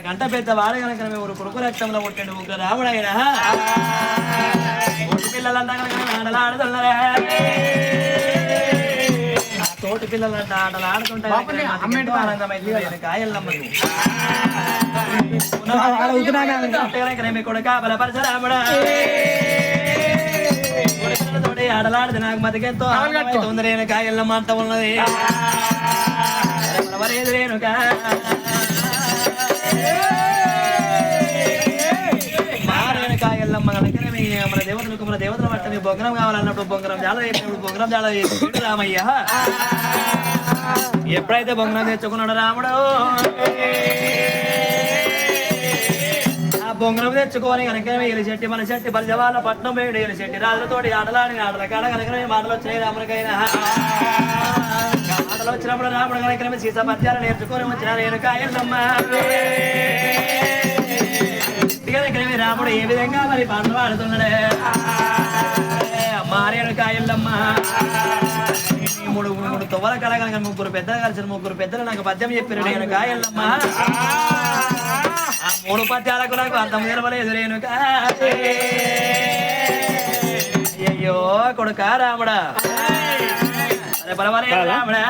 గంట పెద్ద వాడు కనుక ఒక కొడుకు రక్తంలో పుట్టిండు ముగ్గురు రాముడైనా తోటి పిల్లలంతా కనుక ఆటలాడుతున్నారే తోటి పిల్లలంట ఆటలాడుతుంటే కాయల్లమ్మకు కొడుక బలపరచరాముడా తోటి ఆటలాడితే నాకు మతికెంతో తొందర కాయల్లమ్మ అంత ఉన్నది రేణుకా మన దేవతలకు మన దేవతల పట్ట మీ బొంగరం కావాలన్నప్పుడు బొంగరం జాల చేసినప్పుడు బొంగరం జాల చేసినప్పుడు రామయ్య ఎప్పుడైతే బొంగరం తెచ్చుకున్నాడు రాముడు ఆ బొంగరం తెచ్చుకొని కనుక వీళ్ళ చెట్టి మన చెట్టి బలిజవాళ్ళ పట్నం వేడి వీళ్ళ చెట్టి రాజులతోటి ఆటలాడిన ఆటల కాడ కనుక మాటలు వచ్చినాయి రాముడికైనా ఆటలు వచ్చినప్పుడు రాముడు కనుక సీసా పద్యాలు నేర్చుకొని వచ్చిన నేను కాయలమ్మ రాముడు ఏ విధంగా మరి పాటలు పాడుతున్నాడే మారేడు కాయలమ్మ మూడు తొవ్వల కళ కనుక ముగ్గురు పెద్దలు కలిసిన ముగ్గురు పెద్దలు నాకు పద్యం చెప్పారు నేను కాయలమ్మ ఆ మూడు పద్యాలకు నాకు అర్థం తెలవలేదు నేను అయ్యో కొడుక రాముడా అరే బలవరే రాముడా